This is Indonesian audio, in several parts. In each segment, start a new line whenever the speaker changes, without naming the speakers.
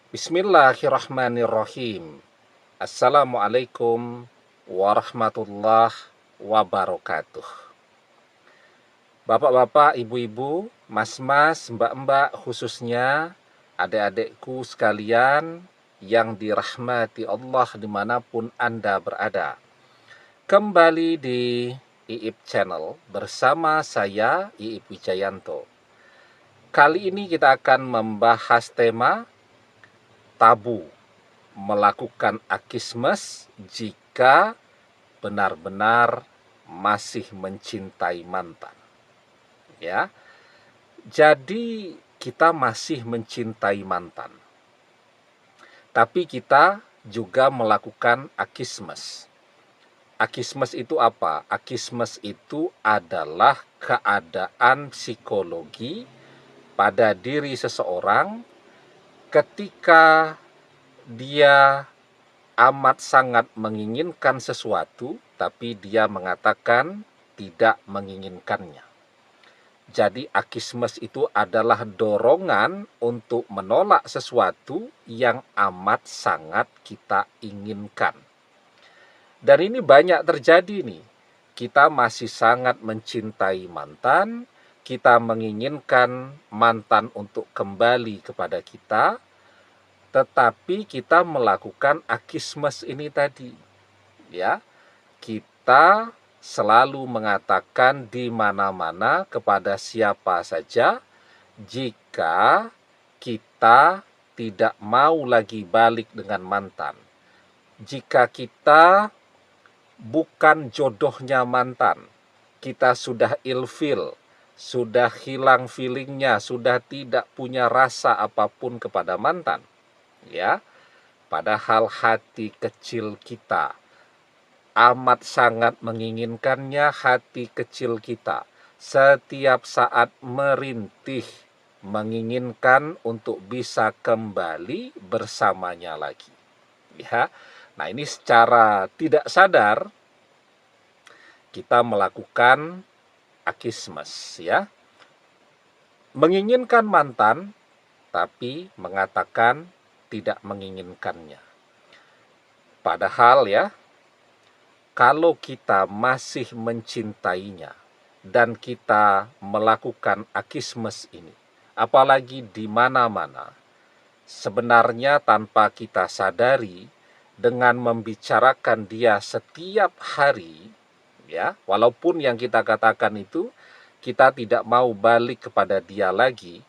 Bismillahirrahmanirrahim. Assalamualaikum warahmatullahi wabarakatuh. Bapak-bapak, ibu-ibu, mas-mas, mbak-mbak, khususnya adik-adikku sekalian yang dirahmati Allah dimanapun Anda berada. Kembali di IIP Channel bersama saya, IIP Wijayanto. Kali ini kita akan membahas tema tabu melakukan akismes jika benar-benar masih mencintai mantan. Ya. Jadi kita masih mencintai mantan. Tapi kita juga melakukan akismes. Akismes itu apa? Akismes itu adalah keadaan psikologi pada diri seseorang ketika dia amat sangat menginginkan sesuatu, tapi dia mengatakan tidak menginginkannya. Jadi akismes itu adalah dorongan untuk menolak sesuatu yang amat sangat kita inginkan. Dan ini banyak terjadi nih. Kita masih sangat mencintai mantan, kita menginginkan mantan untuk kembali kepada kita, tetapi kita melakukan akismes ini tadi. Ya, kita selalu mengatakan di mana-mana kepada siapa saja jika kita tidak mau lagi balik dengan mantan. Jika kita bukan jodohnya mantan, kita sudah ilfil, sudah hilang feelingnya, sudah tidak punya rasa apapun kepada mantan. Ya, padahal hati kecil kita amat sangat menginginkannya. Hati kecil kita setiap saat merintih menginginkan untuk bisa kembali bersamanya lagi. Ya. Nah, ini secara tidak sadar kita melakukan akismes, ya. Menginginkan mantan tapi mengatakan tidak menginginkannya. Padahal ya, kalau kita masih mencintainya dan kita melakukan akismes ini, apalagi di mana-mana, sebenarnya tanpa kita sadari, dengan membicarakan dia setiap hari, ya, walaupun yang kita katakan itu kita tidak mau balik kepada dia lagi,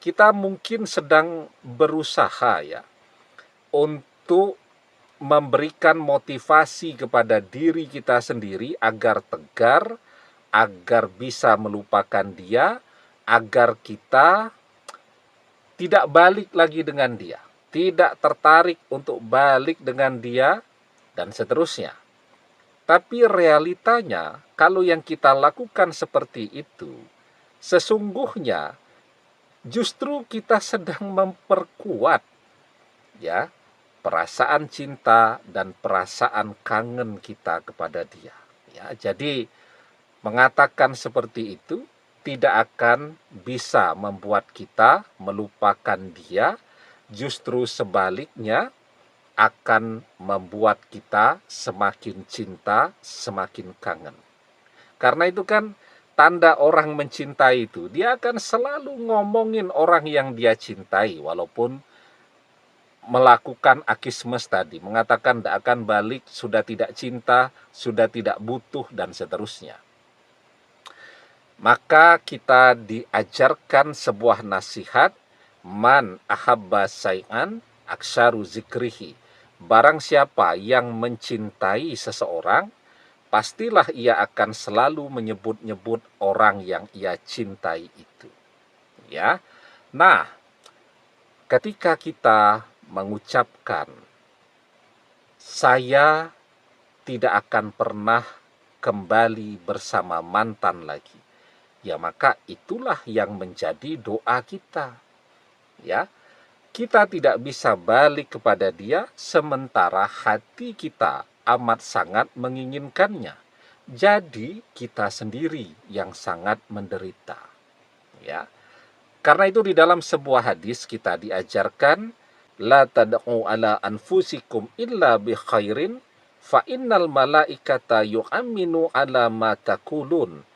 kita mungkin sedang berusaha ya untuk memberikan motivasi kepada diri kita sendiri agar tegar, agar bisa melupakan dia, agar kita tidak balik lagi dengan dia, tidak tertarik untuk balik dengan dia, dan seterusnya. Tapi realitanya, kalau yang kita lakukan seperti itu, sesungguhnya justru kita sedang memperkuat ya perasaan cinta dan perasaan kangen kita kepada dia. Ya, jadi mengatakan seperti itu tidak akan bisa membuat kita melupakan dia, justru sebaliknya akan membuat kita semakin cinta, semakin kangen. Karena itu kan tanda orang mencintai itu, dia akan selalu ngomongin orang yang dia cintai, walaupun melakukan akismes tadi, mengatakan tidak akan balik, sudah tidak cinta, sudah tidak butuh, dan seterusnya. Maka kita diajarkan sebuah nasihat, man ahabba say'an aksaru zikrihi. Barang siapa yang mencintai seseorang, pastilah ia akan selalu menyebut-nyebut orang yang ia cintai itu. Ya. Nah, ketika kita mengucapkan saya tidak akan pernah kembali bersama mantan lagi, ya maka itulah yang menjadi doa kita. Ya, kita tidak bisa balik kepada dia sementara hati kita amat sangat menginginkannya. Jadi kita sendiri yang sangat menderita. Ya. Karena itu di dalam sebuah hadis kita diajarkan la tad'u ala anfusikum illa bi khairin fa innal malaikata yu'minu ala ma taqulun.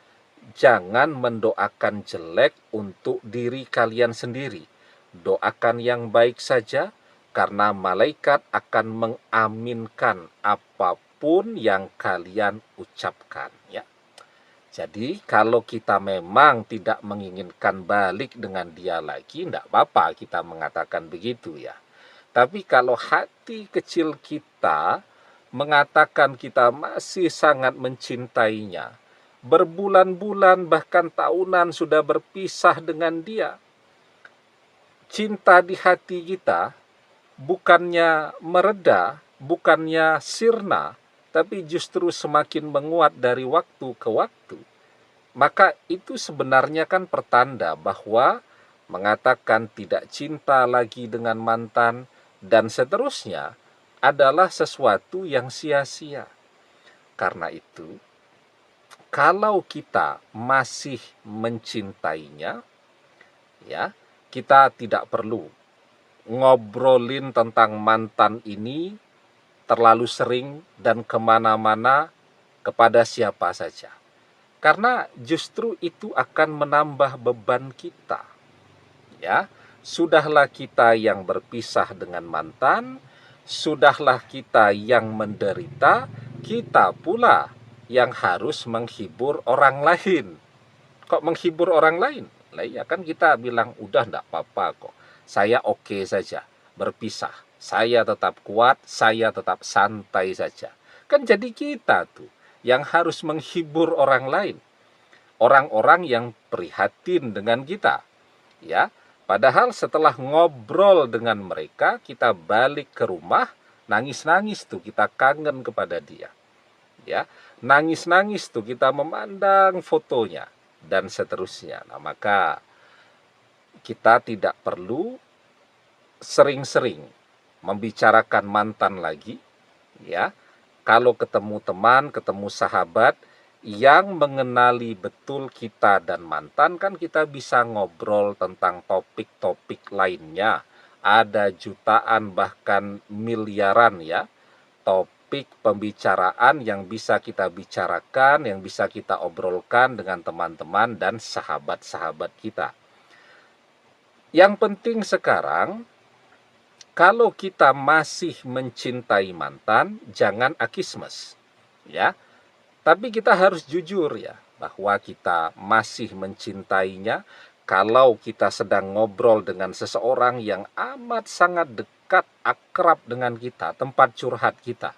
Jangan mendoakan jelek untuk diri kalian sendiri. Doakan yang baik saja, karena malaikat akan mengaminkan apapun yang kalian ucapkan. Ya. Jadi kalau kita memang tidak menginginkan balik dengan dia lagi, tidak apa-apa kita mengatakan begitu ya. Tapi kalau hati kecil kita mengatakan kita masih sangat mencintainya, berbulan-bulan bahkan tahunan sudah berpisah dengan dia, cinta di hati kita bukannya mereda, bukannya sirna, tapi justru semakin menguat dari waktu ke waktu, maka itu sebenarnya kan pertanda bahwa mengatakan tidak cinta lagi dengan mantan dan seterusnya adalah sesuatu yang sia-sia. Karena itu, kalau kita masih mencintainya, ya, kita tidak perlu ngobrolin tentang mantan ini terlalu sering dan kemana-mana kepada siapa saja. Karena justru itu akan menambah beban kita. Ya, sudahlah kita yang berpisah dengan mantan, sudahlah kita yang menderita, kita pula yang harus menghibur orang lain. Kok menghibur orang lain? Lah ya kan kita bilang udah enggak apa-apa kok. Saya oke saja berpisah. Saya tetap kuat, saya tetap santai saja. Kan jadi kita tuh yang harus menghibur orang lain. Orang-orang yang prihatin dengan kita. Ya, padahal setelah ngobrol dengan mereka, kita balik ke rumah, nangis-nangis tuh kita kangen kepada dia. Ya, nangis-nangis tuh kita memandang fotonya dan seterusnya. Nah, maka kita tidak perlu sering-sering membicarakan mantan lagi, ya. Kalau ketemu teman, ketemu sahabat yang mengenali betul kita dan mantan, kan kita bisa ngobrol tentang topik-topik lainnya. Ada jutaan bahkan miliaran ya topik pembicaraan yang bisa kita bicarakan, yang bisa kita obrolkan dengan teman-teman dan sahabat-sahabat kita. Yang penting sekarang, kalau kita masih mencintai mantan, jangan akismes, ya. Tapi kita harus jujur ya, bahwa kita masih mencintainya. Kalau kita sedang ngobrol dengan seseorang yang amat sangat dekat, akrab dengan kita, tempat curhat kita,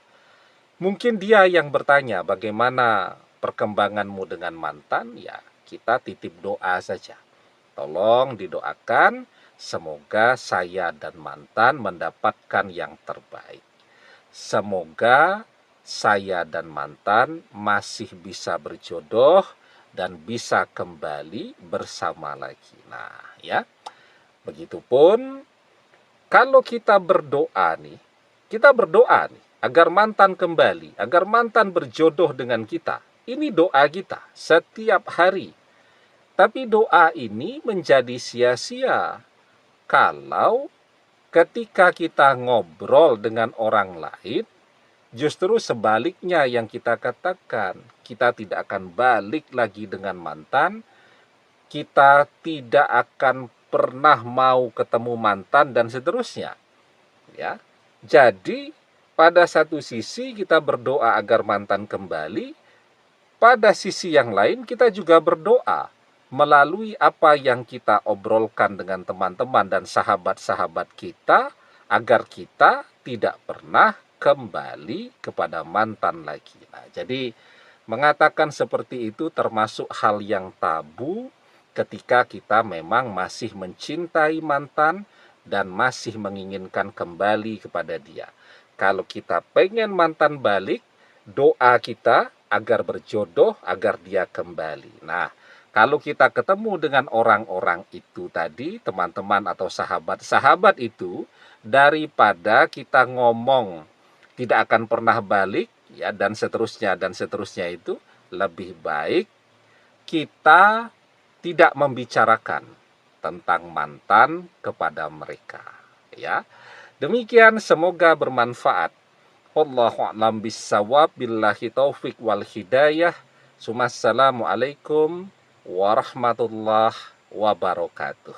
mungkin dia yang bertanya bagaimana perkembanganmu dengan mantan, ya kita titip doa saja. Tolong didoakan, semoga saya dan mantan mendapatkan yang terbaik. Semoga saya dan mantan masih bisa berjodoh dan bisa kembali bersama lagi. Nah, ya. Begitupun kalau kita berdoa nih agar mantan kembali, agar mantan berjodoh dengan kita. Ini doa kita setiap hari. Tapi doa ini menjadi sia-sia kalau ketika kita ngobrol dengan orang lain, justru sebaliknya yang kita katakan, kita tidak akan balik lagi dengan mantan, kita tidak akan pernah mau ketemu mantan dan seterusnya. Ya. Jadi pada satu sisi kita berdoa agar mantan kembali, pada sisi yang lain kita juga berdoa melalui apa yang kita obrolkan dengan teman-teman dan sahabat-sahabat kita, agar kita tidak pernah kembali kepada mantan lagi. Nah, jadi mengatakan seperti itu termasuk hal yang tabu ketika kita memang masih mencintai mantan dan masih menginginkan kembali kepada dia. Kalau kita pengen mantan balik, doa kita agar berjodoh, agar dia kembali. Nah, kalau kita ketemu dengan orang-orang itu tadi, teman-teman atau sahabat-sahabat itu, daripada kita ngomong tidak akan pernah balik, ya dan seterusnya itu, lebih baik kita tidak membicarakan tentang mantan kepada mereka, ya. Demikian, semoga bermanfaat. Wallahu a'lam bissawab, billahi taufik wal hidayah. Assalamualaikum warahmatullahi wabarakatuh.